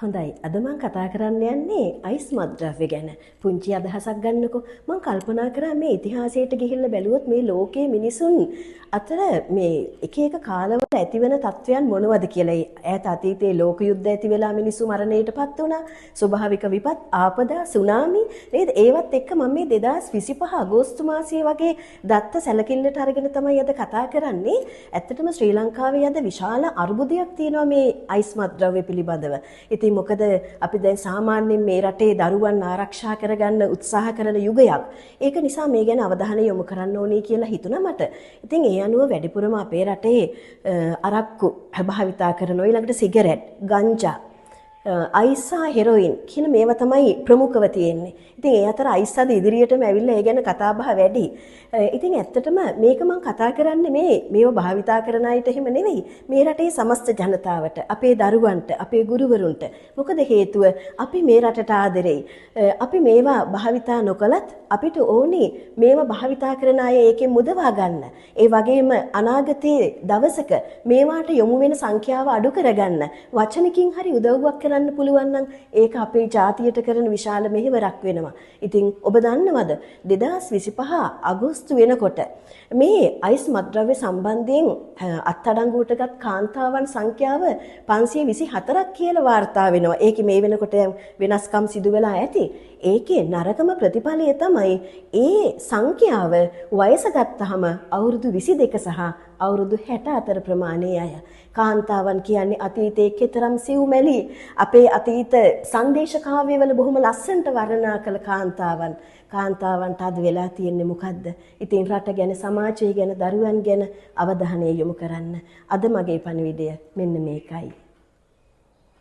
හොඳයි. අද මම කතා කරන්න යන්නේ අයිස් මත්ද්‍රව්‍ය ගැන. පුංචි අදහසක් ගන්නකො. මම කල්පනා කරා මේ ඉතිහාසයට ගිහිල්ලා බැලුවොත් මේ ලෝකයේ මිනිසුන් අතර මේ එක එක කාලවල ඇතිවෙන තත්වයන් මොනවද කියලා. ඈත අතීතයේ ලෝක යුද්ධ ඇති වෙලා මිනිස්සු මරණයටපත් වුණා. ස්වභාවික විපත්, ආපදා, සුනාමි නේද? ඒවත් එක්ක මම මේ 2025 අගෝස්තු මාසයේ වගේ දත්ත සැලකිල්ලට අරගෙන තමයි අද කතා කරන්නේ. ඇත්තටම ශ්‍රී ලංකාවේ අද විශාල අර්බුදයක් තියෙනවා මේ අයිස් මත්ද්‍රව්‍ය පිළිබඳව. ඉතින් මොකද අපි දැන් සාමාන්‍යයෙන් මේ රටේ දරුවන් ආරක්ෂා කරගන්න උත්සාහ කරන යුගයක්. ඒක නිසා මේ ගැන අවධානය යොමු කරන්න ඕනේ කියලා හිතුණා මට. ඉතින් ඒ අනුව වැඩිපුරම අපේ රටේ අරක්කු භාවිතා කරනවා, ඊළඟට සිගරට්, ගංජා, අයිස් සහ හෙරොයින් කියන මේවා තමයි ප්‍රමුඛව තියෙන්නේ. ඉතින් ඒ අතර අයිස් අද ඉදිරියටම ඇවිල්ලා ඒ ගැන කතා බහ වැඩි. ඉතින් ඇත්තටම මේක මම කතා කරන්නේ මේව භාවිතා කරන අයට එහෙම නෙවෙයි. මේ රටේ සමස්ත ජනතාවට, අපේ දරුවන්ට, අපේ ගුරුවරුන්ට. මොකද හේතුව අපි මේ රටට ආදරෙයි. අපි මේවා භාවිතා නොකලත් අපිට ඕනේ මේවා භාවිතා කරන අය ඒකෙන් මුදවා ගන්න. ඒ වගේම අනාගතයේ දවසක මේවාට යොමු වෙන සංඛ්‍යාව අඩු කරගන්න වචනකින් හරි උදව්වක් කරන්න පුළුවන් නම් ඒක අපේ ජාතියට කරන විශාල මෙහෙවරක් වෙනවා. ඉතින් ඔබ දන්නවද 2025 අගෝස්තු වෙනකොට මේ අයිස් මත්ද්‍රව්‍ය සම්බන්ධයෙන් අත්අඩංගුවටගත් කාන්තාවන් සංඛ්‍යාව 524ක් කියලා වාර්තා වෙනවා. ඒකේ මේ වෙනකොට වෙනස්කම් සිදු වෙලා ඇති. ඒකේ නරකම ප්‍රතිඵලය තමයි ඒ සංඛ්‍යාව වයස ගත්තාම අවුරුදු 22 සහ අවුරුදු 64 ප්‍රමාණයේ අය. කාන්තාවන් කියන්නේ අතීතයේ කෙතරම් සිව්මැලි අපේ අතීත සංදේශ කාව්‍යවල බොහොම ලස්සනට වර්ණනා කළ කාන්තාවන්ට අද වෙලා තියෙන්නේ මොකද්ද? ඉතින් රට ගැන, සමාජය ගැන, දරුවන් ගැන අවධානය යොමු කරන්න. අද මගේ පණිවිඩය මෙන්න මේකයි.